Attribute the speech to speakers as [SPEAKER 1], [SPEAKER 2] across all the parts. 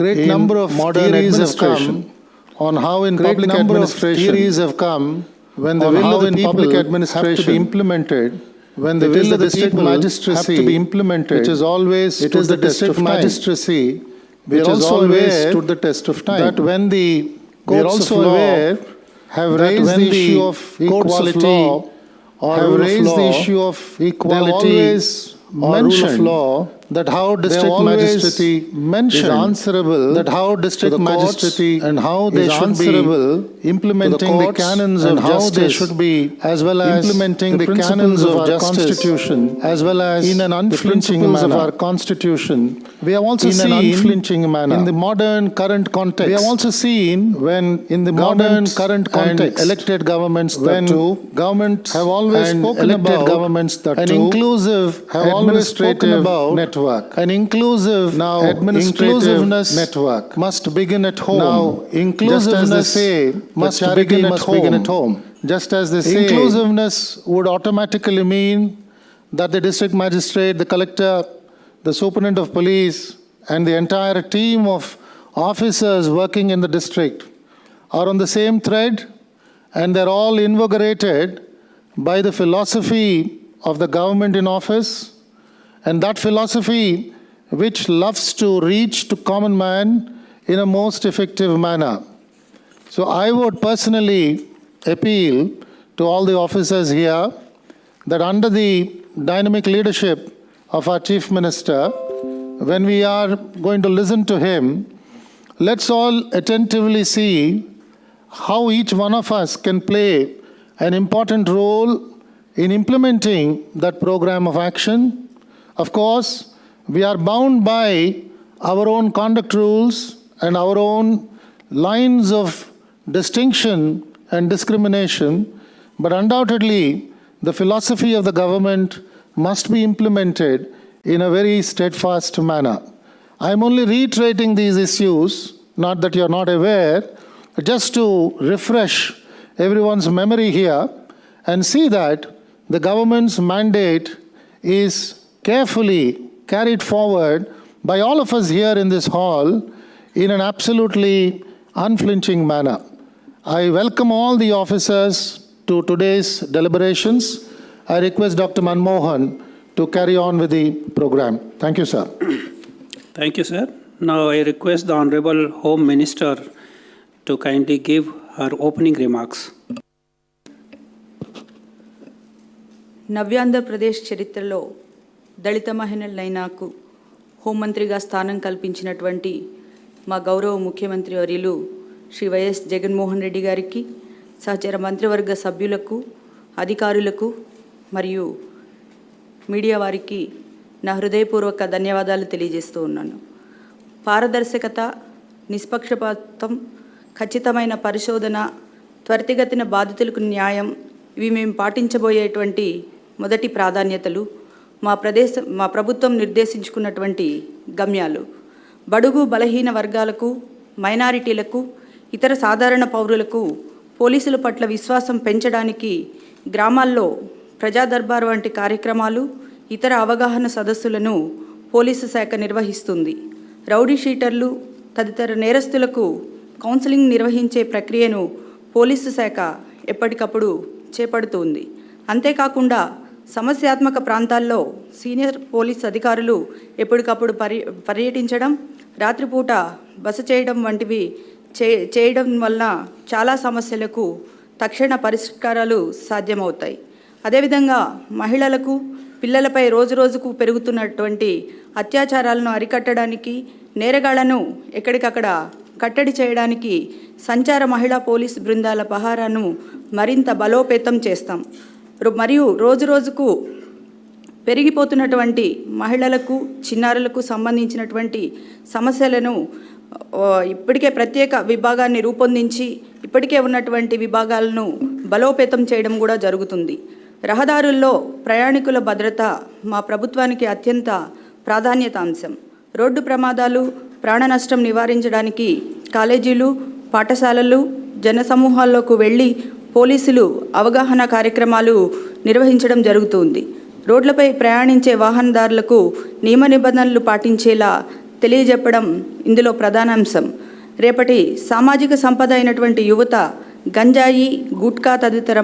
[SPEAKER 1] great number of modern theories have come on how in public administration theories have come when the will of the public administration have to be implemented, when the will of the district magistracy have to be implemented, which is always it is the district magistracy which is always stood the test of time. That when the courts of law have raised the issue of equality, or have raised the issue of equality, mentioned law that how district magistracy is answerable, that how district magistracy and how they should be implementing the canons of justice, they should be as well as implementing the canons of our constitution, as well as in an unflinching manner of our constitution. We have also seen an unflinching manner in the modern current context. We have also seen when in the modern current context, elected governments that too, governments have always spoken about governments that an inclusive have always spoken about network. An inclusive now inclusiveness network must begin at home. Now inclusiveness must begin at home. Just as they say, inclusiveness would automatically mean that the district magistrate, the collector, the superintendent of police, and the entire team of officers working in the district are on the same thread, and they're all invigorated by the philosophy of the government in office, and that philosophy which loves to reach to common man in a most effective manner. So I would personally appeal to all the officers here that under the dynamic leadership of our Chief Minister, when we are going to listen to him, let's all attentively see how each one of us can play an important role in implementing that program of action. Of course, we are bound by our own conduct rules and our own lines of distinction and discrimination, but undoubtedly the philosophy of the government must be implemented in a very steadfast manner. I am only reiterating these issues, not that you are not aware, just to refresh everyone's memory here and see that the government's mandate is carefully carried forward by all of us here in this hall in an absolutely unflinching manner. I welcome all the officers to today's deliberations. I request Dr. Manmohan to carry on with the program. Thank you, sir.
[SPEAKER 2] Thank you, sir. Now I request the Honorable Home Minister to kindly give her opening remarks.
[SPEAKER 3] Navyandhra Pradesh చరిత్రలో దళిత మహిళలైనాకు హోంమంత్రిగా స్థానం కల్పించినటువంటి మా గౌరవ ముఖ్యమంత్రి వర్యులు Shri YS Jaganmohan Reddy గారికి, సహచర మంత్రివర్గ సభ్యులకు, అధికారులకు మరియు మీడియా వారికి నా హృదయపూర్వక ధన్యవాదాలు తెలియజేస్తూ ఉన్నాను. పారదర్శకత, నిష్పక్షపాతం, ఖచ్చితమైన పరిశోధన, త్వరితగతిన బాధితులకు న్యాయం, ఇవి మేము పాటించబోయేటువంటి మొదటి ప్రాధాన్యతలు. మా ప్రభుత్వం నిర్దేశించుకున్నటువంటి గమ్యాలు. బడుగు బలహీన వర్గాలకు, మైనారిటీలకు, ఇతర సాధారణ పౌరులకు పోలీసుల పట్ల విశ్వాసం పెంచడానికి గ్రామాల్లో ప్రజా దర్బార్ వంటి కార్యక్రమాలు, ఇతర అవగాహన సదస్సులను పోలీసు శాఖ నిర్వహిస్తుంది. రౌడీ షీటర్లు తదితర నేరస్తులకు కౌన్సిలింగ్ నిర్వహించే ప్రక్రియను పోలీసు శాఖ ఎప్పటికప్పుడు చేపడుతుంది. అంతేకాకుండా సమస్యాత్మక ప్రాంతాల్లో సీనియర్ పోలీస్ అధికారులు ఎప్పటికప్పుడు పర్యటించడం, రాత్రిపూట బస చేయడం వంటివి చేయడం వలన చాలా సమస్యలకు తక్షణ పరిష్కారాలు సాధ్యమవుతాయి. అదేవిధంగా మహిళలకు, పిల్లలపై రోజురోజుకు పెరుగుతున్నటువంటి అత్యాచారాలను అరికట్టడానికి, నేరగాళ్లను ఎక్కడికక్కడ కట్టడి చేయడానికి సంచార మహిళా పోలీసు బృందాల పహారాను మరింత బలోపేతం చేస్తాం. మరియు రోజురోజుకు పెరిగిపోతున్నటువంటి మహిళలకు, చిన్నారులకు సంబంధించినటువంటి సమస్యలను ఇప్పటికే ప్రత్యేక విభాగాన్ని రూపొందించి ఇప్పటికే ఉన్నటువంటి విభాగాలను బలోపేతం చేయడం కూడా జరుగుతుంది. రహదారుల్లో ప్రయాణికుల భద్రత మా ప్రభుత్వానికి అత్యంత ప్రాధాన్యత అంశం. రోడ్డు ప్రమాదాలు, ప్రాణ నష్టం నివారించడానికి కాలేజీలు, పాఠశాలలు, జనసమూహాల్లోకి వెళ్ళి పోలీసులు అవగాహన కార్యక్రమాలు నిర్వహించడం జరుగుతుంది. రోడ్లపై ప్రయాణించే వాహనదారులకు నియమ నిబంధనలు పాటించేలా తెలియజెప్పడం ఇందులో ప్రధాన అంశం. రేపటి సామాజిక సంపద అయినటువంటి యువత గంజాయి, గుట్కా తదితర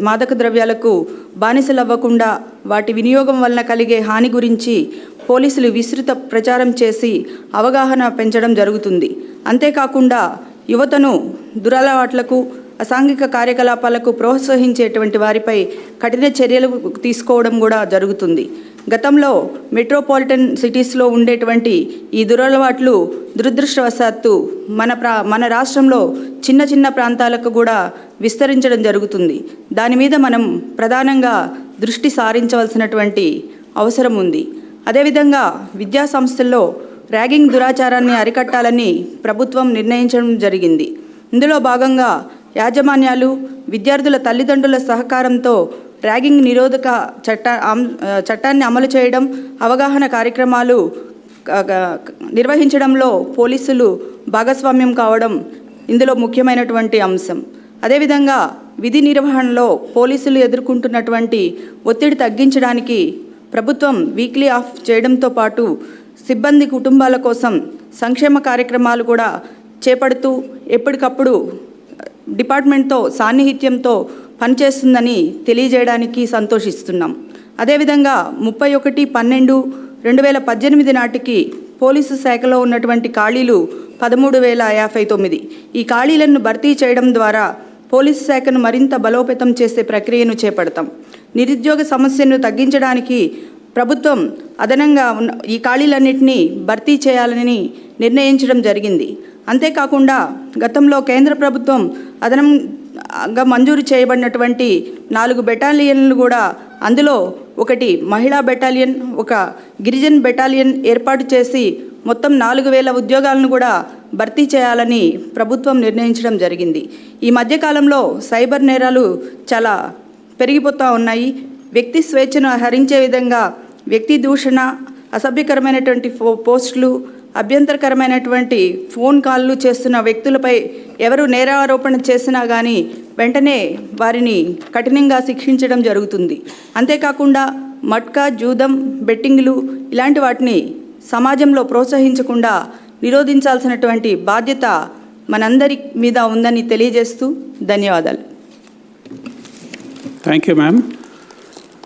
[SPEAKER 3] మాదక ద్రవ్యాలకు బానిసలవ్వకుండా వాటి వినియోగం వలన కలిగే హాని గురించి పోలీసులు విస్తృత ప్రచారం చేసి అవగాహన పెంచడం జరుగుతుంది. అంతేకాకుండా యువతను దురలవాట్లకు, అసాంఘిక కార్యకలాపాలకు ప్రోత్సహించేటువంటి వారిపై కఠిన చర్యలు తీసుకోవడం కూడా జరుగుతుంది. గతంలో మెట్రోపాలిటన్ సిటీస్లో ఉండేటువంటి ఈ దురలవాట్లు దురదృష్టవశాత్తు మన రాష్ట్రంలో చిన్న చిన్న ప్రాంతాలకు కూడా విస్తరించడం జరుగుతుంది. దాని మీద మనం ప్రధానంగా దృష్టి సారించవలసినటువంటి అవసరం ఉంది. అదేవిధంగా విద్యా సంస్థల్లో ర్యాగింగ్ దురాచారాన్ని అరికట్టాలని ప్రభుత్వం నిర్ణయించడం జరిగింది. ఇందులో భాగంగా యాజమాన్యాలు, విద్యార్థుల తల్లిదండ్రుల సహకారంతో ర్యాగింగ్ నిరోధక చట్టాన్ని అమలు చేయడం, అవగాహన కార్యక్రమాలు నిర్వహించడంలో పోలీసులు భాగస్వామ్యం కావడం ఇందులో ముఖ్యమైనటువంటి అంశం. అదేవిధంగా విధి నిర్వహణలో పోలీసులు ఎదుర్కొంటున్నటువంటి ఒత్తిడి తగ్గించడానికి ప్రభుత్వం వీక్లీ ఆఫ్ చేయడంతో పాటు సిబ్బంది కుటుంబాల కోసం సంక్షేమ కార్యక్రమాలు కూడా చేపడుతూ ఎప్పటికప్పుడు డిపార్ట్మెంట్తో సాన్నిహిత్యంతో పనిచేస్తుందని తెలియజేయడానికి సంతోషిస్తున్నాం. అదేవిధంగా 31/12/2018 నాటికి పోలీసు శాఖలో ఉన్నటువంటి ఖాళీలు 13,059. ఈ ఖాళీలను భర్తీ చేయడం ద్వారా పోలీసు శాఖను మరింత బలోపేతం చేసే ప్రక్రియను చేపడతాం. నిరుద్యోగ సమస్యను తగ్గించడానికి ప్రభుత్వం అదనంగా ఈ ఖాళీలన్నింటినీ భర్తీ చేయాలని నిర్ణయించడం జరిగింది. అంతేకాకుండా గతంలో కేంద్ర ప్రభుత్వం అదనంగా మంజూరు చేయబడినటువంటి 4 బెటాలియన్లు కూడా, అందులో ఒకటి మహిళా బెటాలియన్, ఒక గిరిజన్ బెటాలియన్ ఏర్పాటు చేసి మొత్తం 4,000 ఉద్యోగాలను కూడా భర్తీ చేయాలని ప్రభుత్వం నిర్ణయించడం జరిగింది. ఈ మధ్యకాలంలో సైబర్ నేరాలు చాలా పెరిగిపోతూ ఉన్నాయి. వ్యక్తి స్వేచ్ఛను హరించే విధంగా వ్యక్తి దూషణ, అసభ్యకరమైనటువంటి పోస్టులు, అభ్యంతరకరమైనటువంటి ఫోన్ కాల్లు చేస్తున్న వ్యక్తులపై ఎవరు నేరారోపణ చేసినా కానీ వెంటనే వారిని కఠినంగా శిక్షించడం జరుగుతుంది. అంతేకాకుండా మట్కా, జూదం, బెట్టింగ్లు ఇలాంటి వాటిని సమాజంలో ప్రోత్సహించకుండా నిరోధించాల్సినటువంటి బాధ్యత మనందరి మీద ఉందని తెలియజేస్తూ ధన్యవాదాలు.
[SPEAKER 2] Thank you, ma'am.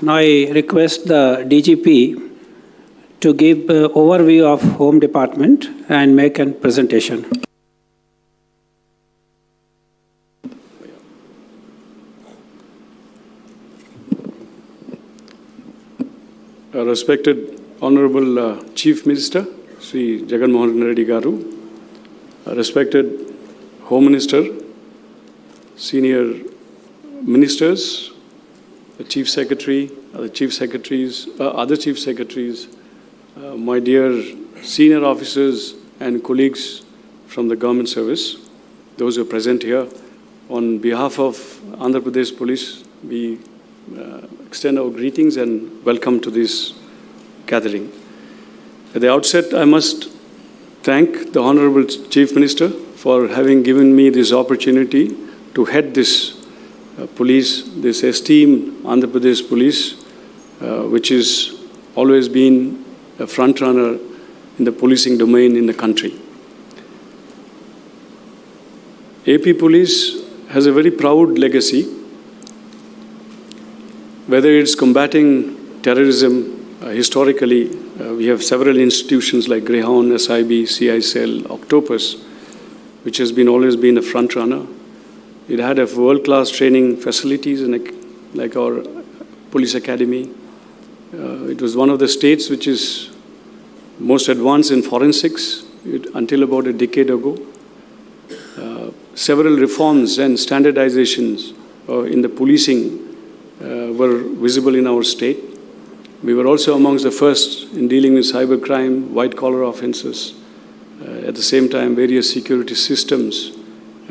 [SPEAKER 2] Now I request the DGP to give overview of Home Department and make a presentation.
[SPEAKER 4] Respected Honorable Chief Minister, Sri Jagan Garu, respected Home Minister, senior ministers, the Chief Secretary, the Chief Secretaries, other Chief Secretaries, my dear senior officers and colleagues from the government service, those who are present here, on behalf of Andhra Pradesh Police, we extend our greetings and welcome to this gathering. At the outset, I must thank the Honorable Chief Minister for having given me this opportunity to head this police, this esteemed Andhra Pradesh Police, which has always been a front runner in the policing domain in the country. AP Police has a very proud legacy, whether it's combating terrorism. Historically, we have several institutions like Greyhound, SIB, CICL, Octopus, which has always been a front runner. It had a world-class training facilities like our police academy. It was one of the states which is most advanced in forensics until about a decade ago. Several reforms and standardizations in the policing were visible in our state. We were also amongst the first in dealing with cybercrime, white-collar offences. At the same time, various security systems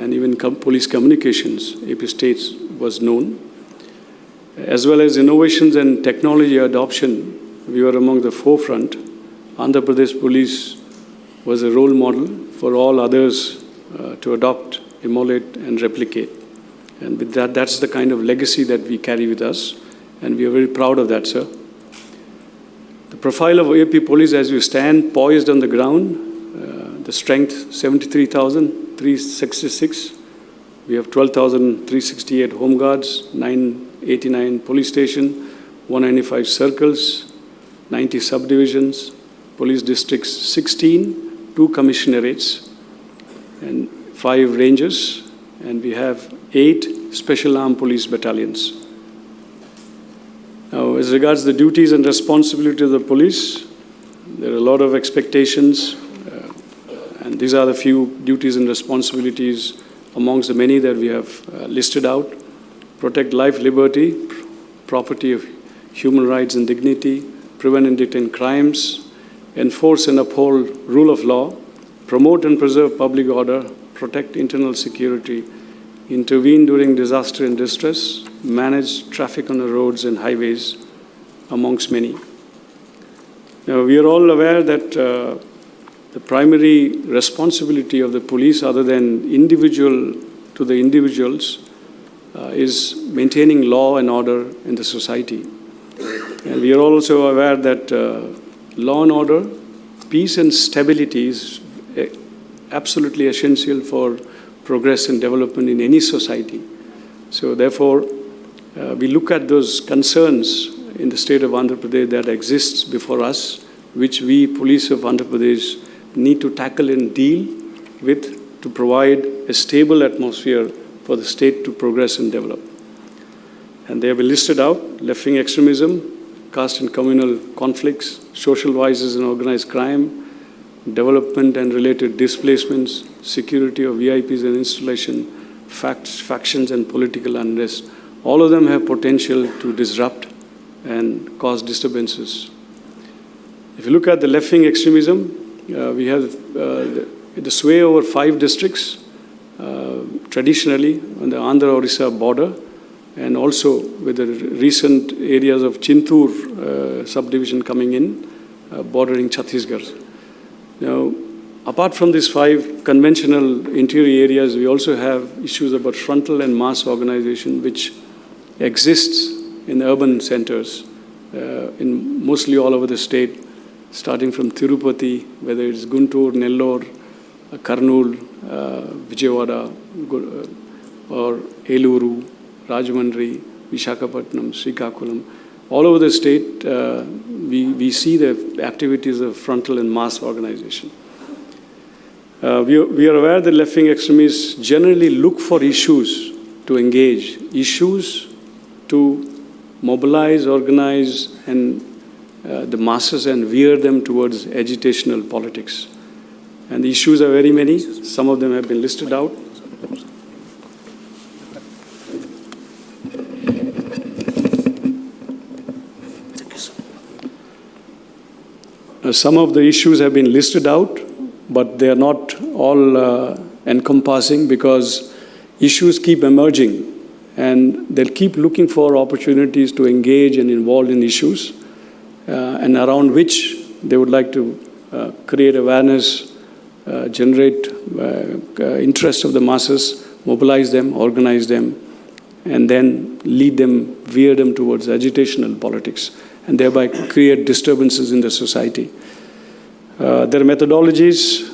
[SPEAKER 4] and even police communications, AP states was known. As well as innovations and technology adoption, we were among the forefront. Andhra Pradesh Police was a role model for all others to adopt, emulate and replicate. And with that, that's the kind of legacy that we carry with us, and we are very proud of that, sir. The profile of AP police as we stand poised on the ground, the strength 73,366. We have 12,368 home guards, 989 police station, 195 circles, 90 subdivisions, police districts 16, 2 commissionerates, and 5 ranges, and we have 8 special armed police battalions. Now, as regards the duties and responsibilities of the police, there are a lot of expectations, and these are the few duties and responsibilities amongst the many that we have listed out. Protect life, liberty, property of human rights and dignity, prevent and detain crimes, enforce and uphold rule of law, promote and preserve public order, protect internal security, intervene during disaster and distress, manage traffic on the roads and highways, amongst many. Now, we are all aware that the primary responsibility of the police, other than individuals, is maintaining law and order in the society. And we are also aware that law and order, peace and stability is absolutely essential for progress and development in any society. So therefore, we look at those concerns in the state of Andhra Pradesh that exists before us, which we, police of Andhra Pradesh, need to tackle and deal with to provide a stable atmosphere for the state to progress and develop. And they have been listed out: left-wing extremism, caste and communal conflicts, social vices and organized crime, development and related displacements, security of VIPs and installation, factions and political unrest. All of them have potential to disrupt and cause disturbances. If you look at the left-wing extremism, we have the sway over 5 districts, traditionally on the Andhra-Orissa border, and also with the recent areas of Chintur subdivision coming in, bordering Chhattisgarh. Now, apart from these 5 conventional interior areas, we also have issues about frontal and mass organization, which exists in urban centers, in mostly all over the state, starting from Tirupati, whether it's Guntur, Nellore, Karnool, Vijayawada, or Eluru, Rajahmundry, Visakhapatnam, Srikakulam. All over the state, we see the activities of frontal and mass organization. We are aware that left-wing extremists generally look for issues to engage, issues to mobilize, organize, and the masses and veer them towards agitational politics. And the issues are very many. Some of them have been listed out. Some of the issues have been listed out, but they are not all encompassing, because issues keep emerging and they'll keep looking for opportunities to engage and involve in issues and around which they would like to create awareness, generate interest of the masses, mobilize them, organize them, and then lead them, veer them towards agitational politics, and thereby create disturbances in the society. There are methodologies,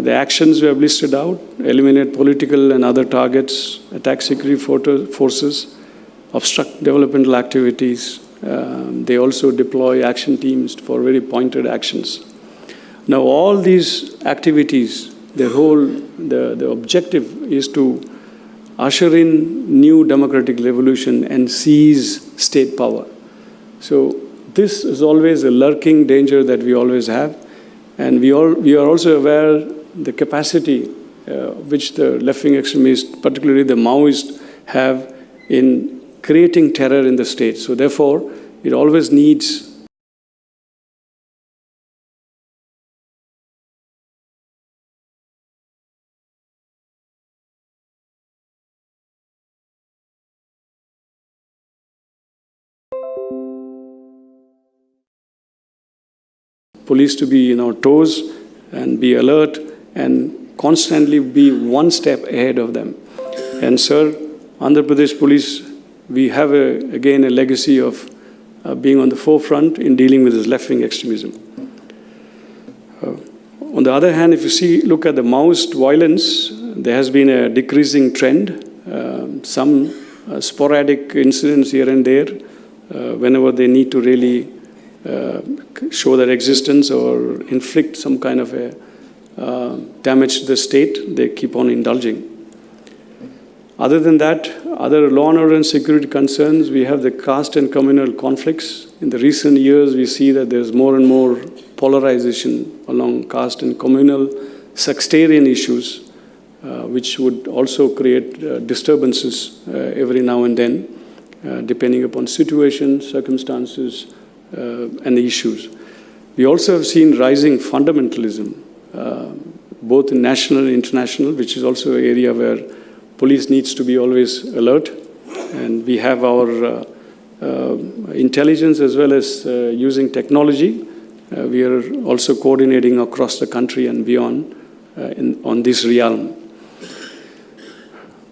[SPEAKER 4] the actions we have listed out: eliminate political and other targets, attack security forces, obstruct developmental activities. They also deploy action teams for very pointed actions. Now, all these activities, the objective is to usher in new democratic revolution and seize state power. So this is always a lurking danger that we always have. And we are also aware the capacity which the left-wing extremists, particularly the Maoists, have in creating terror in the state. So therefore, it always needs police to be in our toes and be alert and constantly be one step ahead of them. And sir, Andhra Pradesh Police, we have again a legacy of being on the forefront in dealing with this left-wing extremism. On the other hand, if you look at the Maoist violence, there has been a decreasing trend. Some sporadic incidents here and there, whenever they need to really show their existence or inflict some kind of a damage to the state, they keep on indulging. Other than that, other law and order and security concerns, we have the caste and communal conflicts. In the recent years, we see that there's more and more polarization along caste and communal sectarian issues, which would also create disturbances every now and then, depending upon situation, circumstances, and the issues. We also have seen rising fundamentalism, both in national and international, which is also an area where police needs to be always alert. And we have our intelligence as well as using technology. We are also coordinating across the country and beyond on this realm.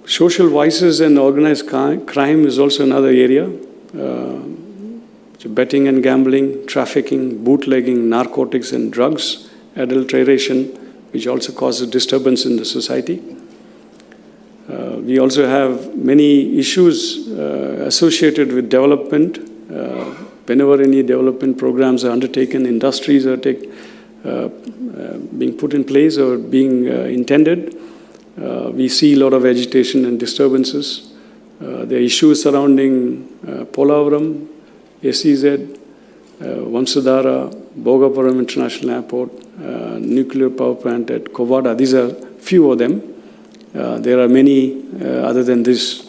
[SPEAKER 4] Social vices and organized crime is also another area. Betting and gambling, trafficking, bootlegging, narcotics and drugs, adulteration, which also causes disturbance in the society. We also have many issues associated with development. Whenever any development programs are undertaken, industries are being put in place or being intended, we see a lot of agitation and disturbances. The issues surrounding Polavaram, SEZ, Vamsadhara, Bhogapuram International Airport, nuclear power plant at Kovada, these are few of them. There are many other than this.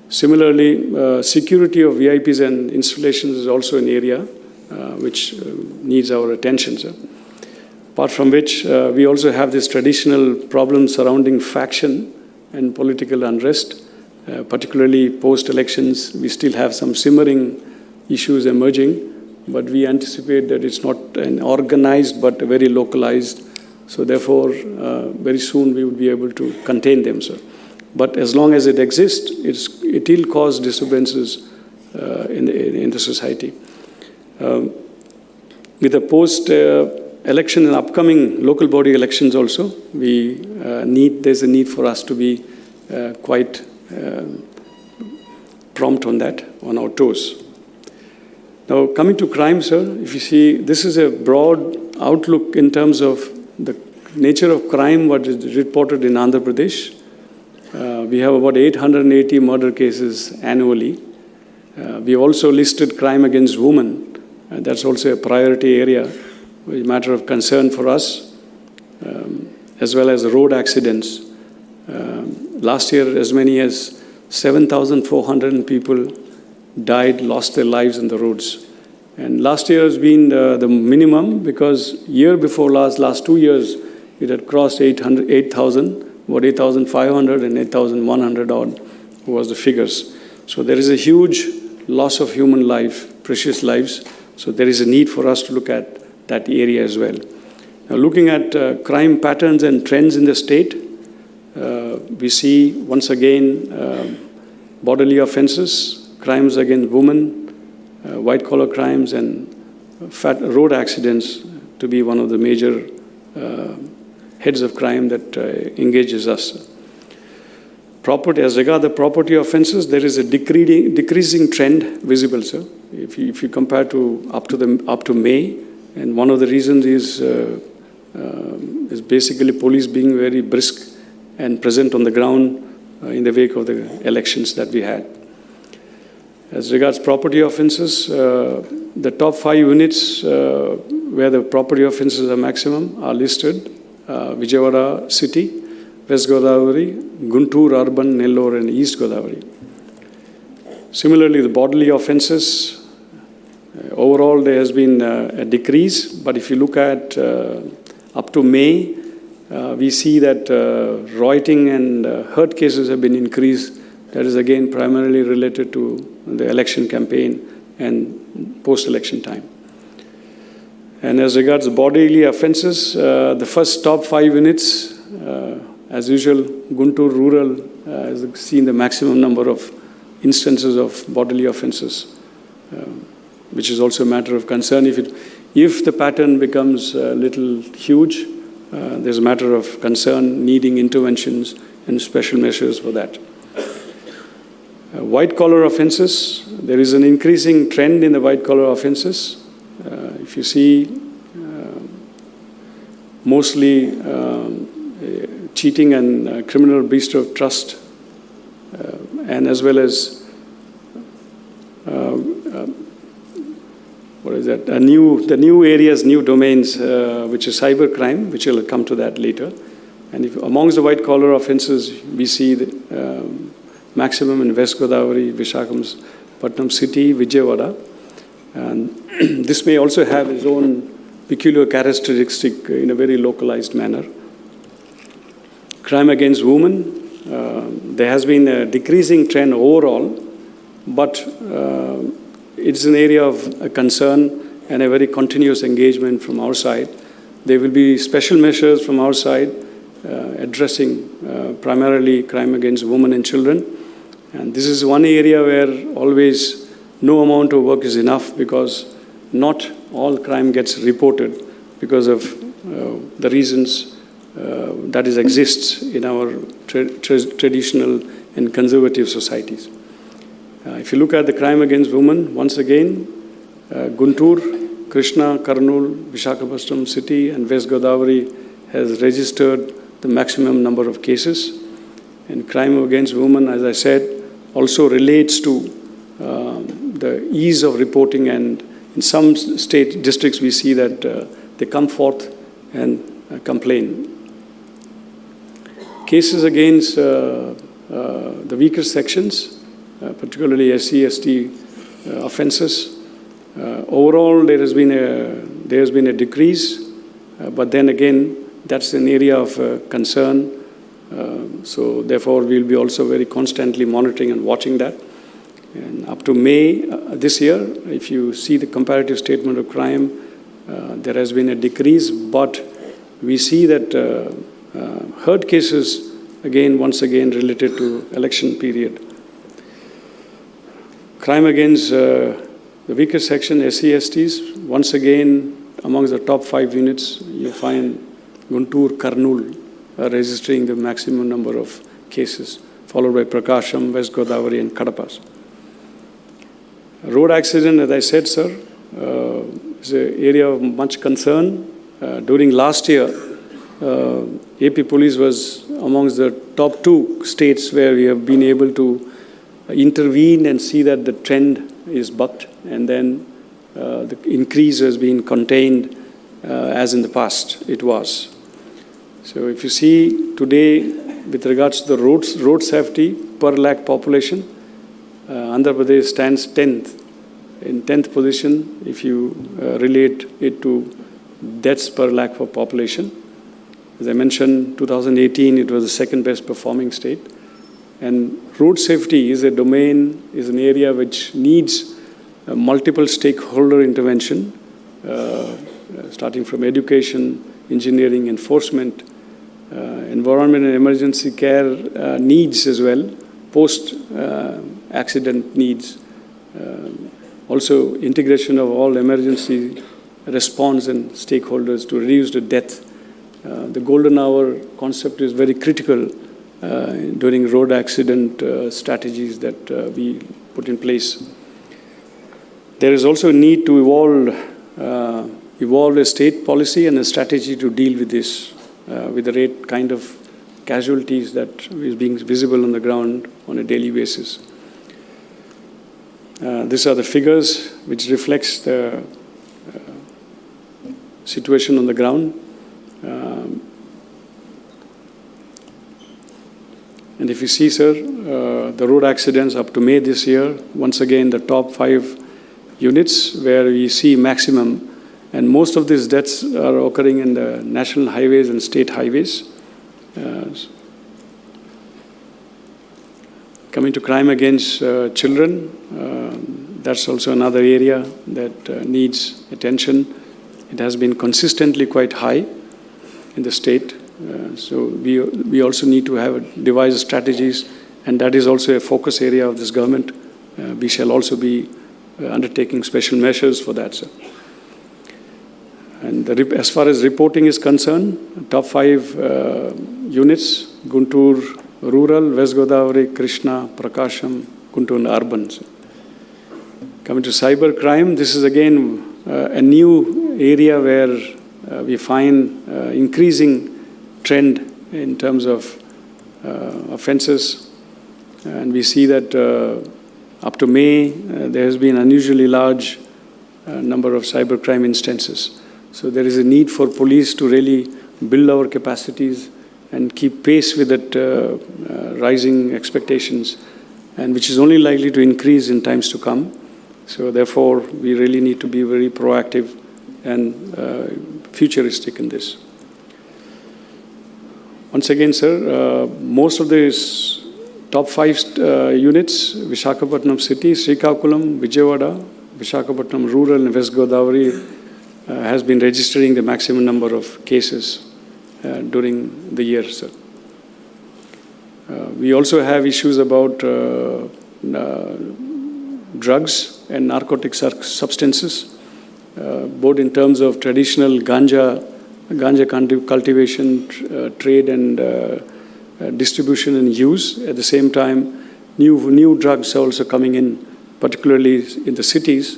[SPEAKER 4] Similarly, security of VIPs and installations is also an area which needs our attention. Sir. Apart from which, we also have this traditional problem surrounding faction and political unrest, particularly post-elections. We still have some simmering issues emerging, but we anticipate that it's not an organized but very localized. So therefore, very soon we will be able to contain them, sir. But as long as it exists, it will cause disturbances in the society. With the post-election and upcoming local body elections also, there's a need for us to be quite prompt on that, on our toes. Now, coming to crime, sir, if you see, this is a broad outlook in terms of the nature of crime, what is reported in Andhra Pradesh. We have about 880 murder cases annually. We also listed crime against women. That's also a priority area, a matter of concern for us, as well as road accidents. Last year, as many as 7,400 people died, lost their lives on the roads. And last year has been the minimum because year before last 2 years, it had crossed 8,000, about 8,500 and 8,100 odd was the figures. So there is a huge loss of human life, precious lives. So there is a need for us to look at that area as well. Now looking at crime patterns and trends in the state, we see once again bodily offenses, crimes against women, white-collar crimes and road accidents to be one of the major heads of crime that engages us. As regard the property offenses, there is a decreasing trend visible, sir. If you compare to up to May, and one of the reasons is basically police being very brisk and present on the ground in the wake of the elections that we had. As regards property offenses, the top 5 units where the property offenses are maximum are listed: Vijayawada City, West Godavari, Guntur Urban, Nellore, and East Godavari. Similarly, the bodily offenses, overall there has been a decrease, but if you look at up to May, we see that rioting and hurt cases have been increased. That is again primarily related to the election campaign and post-election time. And as regards bodily offences, the first top 5 units, as usual, Guntur Rural has seen the maximum number of instances of bodily offences. which is also a matter of concern. If the pattern becomes a little huge, there's a matter of concern needing interventions and special measures for that. White-collar offences, there is an increasing trend in the white-collar offences. If you see, mostly cheating and criminal breach of trust, and as well as the new areas, new domains, which is cybercrime, which will come to that later. And amongst the white-collar offences, we see the maximum in West Godavari, Visakhapatnam City, Vijayawada. And this may also have its own peculiar characteristic in a very localized manner. Crime against women, there has been a decreasing trend overall, but it's an area of concern and a very continuous engagement from our side. There will be special measures from our side addressing primarily crime against women and children. And this is one area where always no amount of work is enough, because not all crime gets reported because of the reasons that exists in our traditional and conservative societies. If you look at the crime against women, once again, Guntur, Krishna, Kurnool, Visakhapatnam City and West Godavari has registered the maximum number of cases. And crime against women, as I said, also relates to the ease of reporting, and in some state districts we see that they come forth and complain. Cases against the weaker sections, particularly SC/ST offences, overall there has been a decrease, but then again that's an area of concern. So therefore we'll be also very constantly monitoring and watching that. And up to May this year, if you see the comparative statement of crime, there has been a decrease, but we see that hurt cases once again related to election period. Crime against the weaker section, SC/STs, once again amongst the top 5 units, you find Guntur, Kurnool registering the maximum number of cases, followed by Prakasham, West Godavari and Kadapas. Road accident, as I said, sir, is an area of much concern. During last year, AP Police was amongst the top 2 states where we have been able to intervene and see that the trend is bucked, and then the increase has been contained as in the past it was. So if you see today with regards to the road safety per lakh population, Andhra Pradesh stands 10th, in 10th position if you relate it to deaths per lakh for population. As I mentioned, 2018 it was the second best performing state. And road safety is a domain, is an area which needs multiple stakeholder intervention, starting from education, engineering, enforcement, environment and emergency care needs as well, post-accident needs, also integration of all emergency response and stakeholders to reduce the death. The golden hour concept is very critical during road accident strategies that we put in place. There is also a need to evolve a state policy and a strategy to deal with this, with the rate kind of casualties that is being visible on the ground on a daily basis. These are the figures which reflects the situation on the ground. And if you see, sir, the road accidents up to May this year, once again the top 5 units where we see maximum, and most of these deaths are occurring in the national highways and state highways. Coming to crime against children, that's also another area that needs attention. It has been consistently quite high in the state. So we also need to devise strategies, and that is also a focus area of this government. We shall also be undertaking special measures for that, sir. And as far as reporting is concerned, top 5 units, Guntur Rural, West Godavari, Krishna, Prakasham, Guntur and Urban. Sir. Coming to cyber crime, this is again a new area where we find increasing trend in terms of offences. And we see that up to May, there has been unusually large number of cybercrime instances. So there is a need for police to really build our capacities and keep pace with that rising expectations, and which is only likely to increase in times to come. So therefore, we really need to be very proactive and futuristic in this. Once again, sir, most of these top 5 units, Visakhapatnam City, Srikakulam, Vijayawada, Visakhapatnam Rural and West Godavari has been registering the maximum number of cases during the year, sir. We also have issues about drugs and narcotic substances, both in terms of traditional ganja cultivation, trade and distribution and use. At the same time, new drugs are also coming in, particularly in the cities.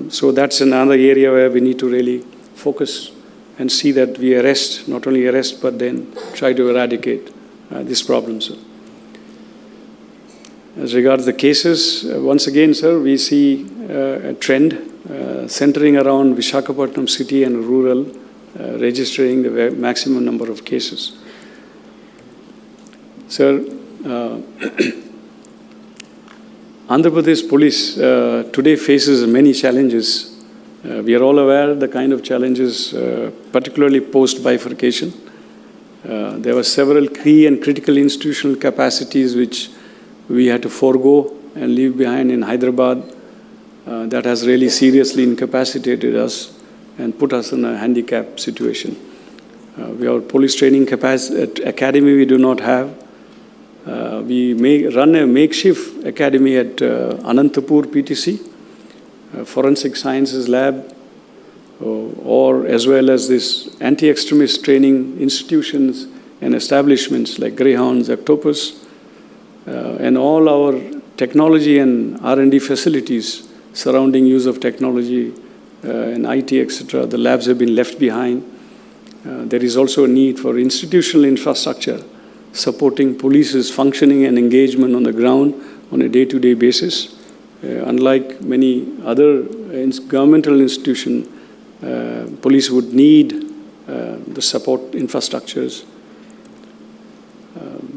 [SPEAKER 4] So that's another area where we need to really focus and see that we arrest, not only arrest, but then try to eradicate these problems. Sir. As regards the cases, once again, sir, we see a trend centering around Visakhapatnam City and rural, registering the maximum number of cases. Sir, Andhra Pradesh Police today faces many challenges. We are all aware of the kind of challenges, particularly post-bifurcation. There were several key and critical institutional capacities which we had to forego and leave behind in Hyderabad. That has really seriously incapacitated us and put us in a handicapped situation. We have police training academy we do not have. We may run a makeshift academy at Anantapur PTC, Forensic Sciences Lab, or as well as this anti-extremist training institutions and establishments like Greyhounds, Octopus, and all our technology and R&D facilities surrounding use of technology and IT, etc. The labs have been left behind. There is also a need for institutional infrastructure supporting police's functioning and engagement on the ground on a day-to-day basis. Unlike many other governmental institutions, police would need the support infrastructures.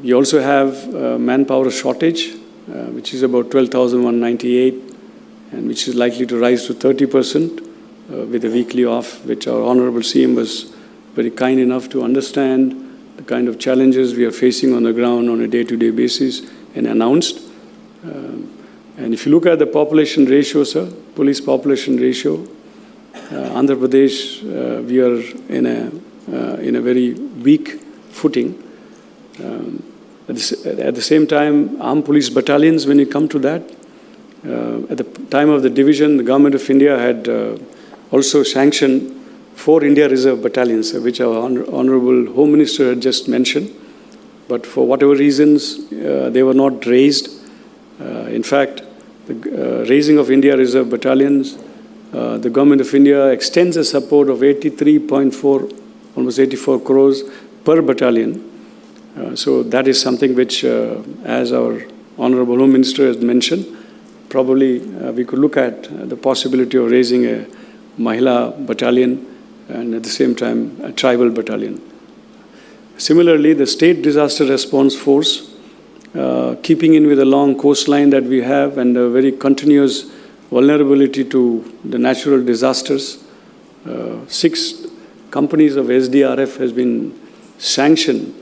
[SPEAKER 4] We also have manpower shortage, which is about 12,198, and which is likely to rise to 30% with a weekly off, which our Honorable CM was very kind enough to understand the kind of challenges we are facing on the ground on a day-to-day basis and announced. And if you look at the population ratio, sir, police population ratio, Andhra Pradesh, we are in a very weak footing. At the same time, armed police battalions, when you come to that, at the time of the division, the Government of India had also sanctioned 4 India Reserve battalions, which our Honorable Home Minister had just mentioned. But for whatever reasons, they were not raised. In fact, the raising of India Reserve battalions, the Government of India extends a support of 83.4, almost 84 crores per battalion. So that is something which, as our Honorable Home Minister has mentioned, probably we could look at the possibility of raising a Mahila battalion and at the same time a tribal battalion. Similarly, the State Disaster Response Force, keeping in with the long coastline that we have and a very continuous vulnerability to the natural disasters, 6 companies of SDRF has been sanctioned.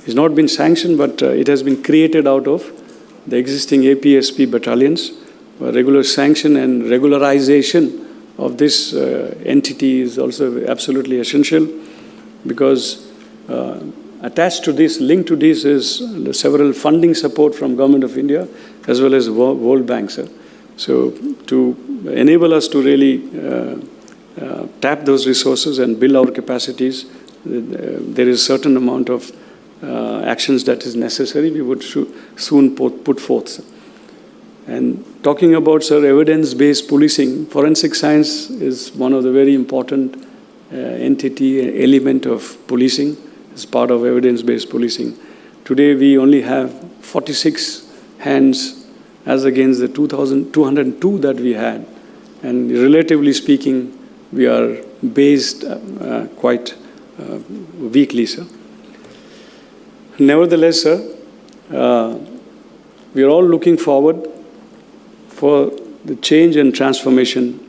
[SPEAKER 4] It's not been sanctioned, but it has been created out of the existing APSP battalions. Regular sanction and regularization of this entity is also absolutely essential, because attached to this, linked to this is several funding support from Government of India as well as World Bank, sir. So to enable us to really tap those resources and build our capacities, there is a certain amount of actions that is necessary. We would soon put forth. And talking about, sir, evidence-based policing, forensic science is one of the very important entity, element of policing as part of evidence-based policing. Today, we only have 46 hands as against the 2,202 that we had. And relatively speaking, we are based quite weakly, sir. Nevertheless, sir, we are all looking forward for the change and transformation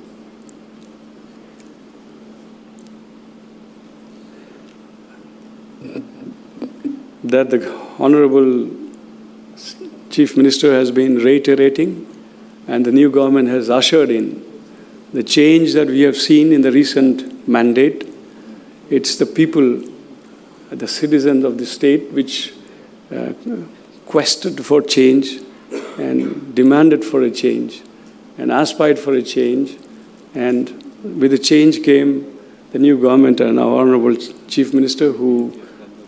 [SPEAKER 4] that the Honorable Chief Minister has been reiterating, and the new government has ushered in. The change that we have seen in the recent mandate, it's the people, the citizens of the state, which questioned for change and demanded for a change and aspired for a change. And with the change came the new government and our Honorable Chief Minister, who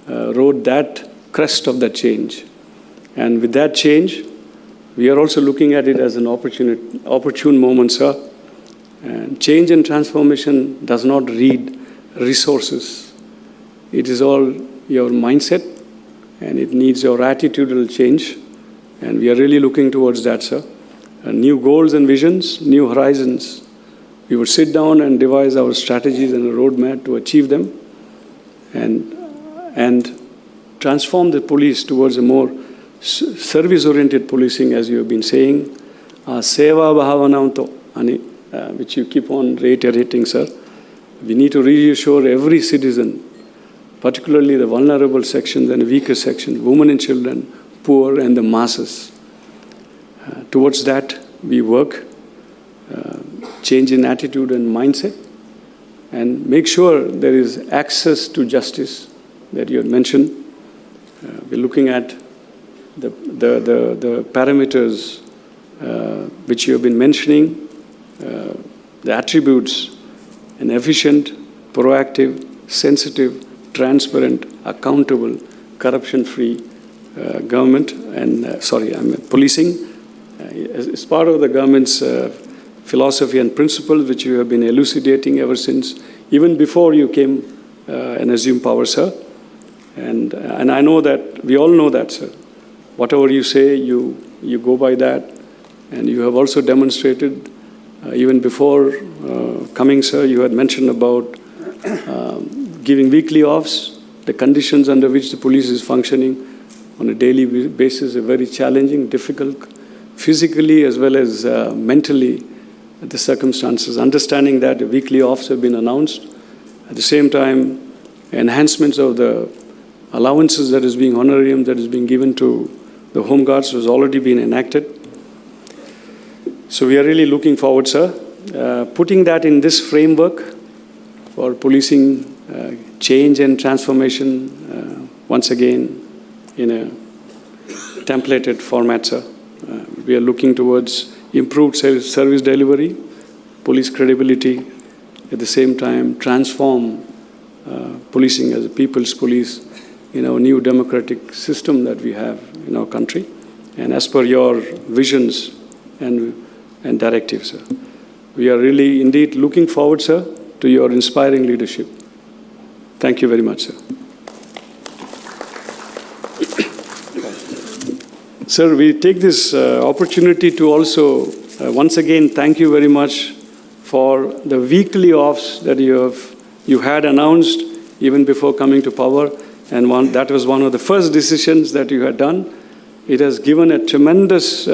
[SPEAKER 4] rode that crest of that change. And with that change, we are also looking at it as an opportune moment, sir. And change and transformation does not read resources. It is all your mindset, and it needs your attitudinal change. And we are really looking towards that, sir. New goals and visions, new horizons. We would sit down and devise our strategies and a roadmap to achieve them, and transform the police towards a more service-oriented policing, as you have been saying. Seva bhavananto, which you keep on reiterating, sir. We need to reassure every citizen, particularly the vulnerable sections and weaker sections, women and children, poor and the masses. Towards that, we work, change in attitude and mindset, and make sure there is access to justice that you had mentioned. We're looking at the parameters which you have been mentioning, the attributes: an efficient, proactive, sensitive, transparent, accountable, corruption-free government and, policing. As part of the government's philosophy and principles, which you have been elucidating ever since, even before you came and assumed power, sir. And I know that, we all know that, sir. Whatever you say, you go by that. And you have also demonstrated, even before coming, sir, you had mentioned about giving weekly offs, the conditions under which the police is functioning on a daily basis are very challenging, difficult, physically as well as mentally, the circumstances. Understanding that the weekly offs have been announced. At the same time, enhancements of the allowances that is being honorarium that is being given to the Home Guards has already been enacted. So we are really looking forward, sir. Putting that in this framework for policing change and transformation, once again, in a templated format, sir. We are looking towards improved service delivery, police credibility, at the same time transform policing as a people's police in our new democratic system that we have in our country, and as per your visions and directives, sir. We are really indeed looking forward, sir, to your inspiring leadership. Thank you very much, sir. Sir, we take this opportunity to also once again thank you very much for the weekly offs that you had announced even before coming to power, and that was one of the first decisions that you had done. It has given a tremendous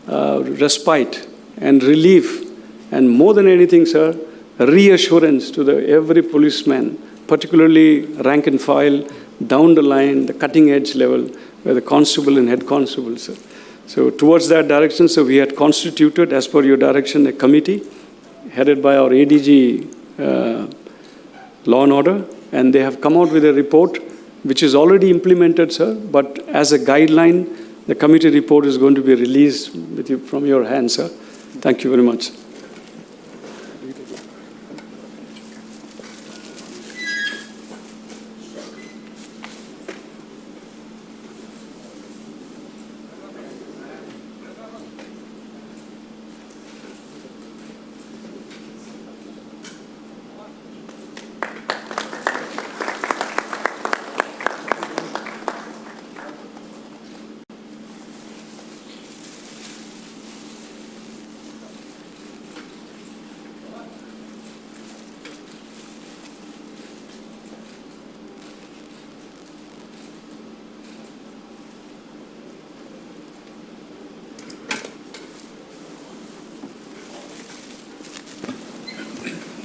[SPEAKER 4] respite and relief, and more than anything, sir, reassurance to every policeman, particularly rank and file, down the line, the cutting edge level, where the constable and head constable, sir. So towards that direction, so we had constituted, as per your direction, a committee headed by our ADG Law and Order, and they have come out with a report which is already implemented, sir, but as a guideline The committee report is going to be released with you, from your hands, sir. Thank you very much.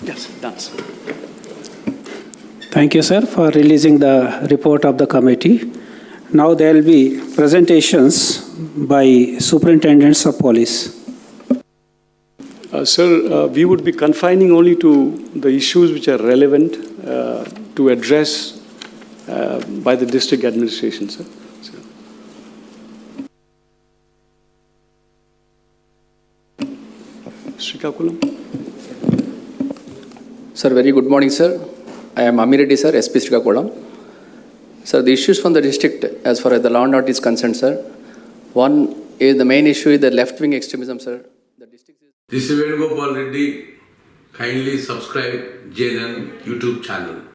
[SPEAKER 4] Yes, done, sir.
[SPEAKER 2] Thank you, sir, for releasing the report of the committee. Now there will be presentations by superintendents of police.
[SPEAKER 4] Sir, we would be confining only to the issues which are relevant to address by the district administration, sir. Srikakulam.
[SPEAKER 5] Sir, very good morning, sir. I am Amir Reddy, sir, SP Srikakulam. Sir, the issues from the district as far as the law and order is concerned, sir. One is the main issue is the left-wing extremism, sir. The district is...
[SPEAKER 6] This is Vedika Reddy. Kindly subscribe GNN YouTube channel.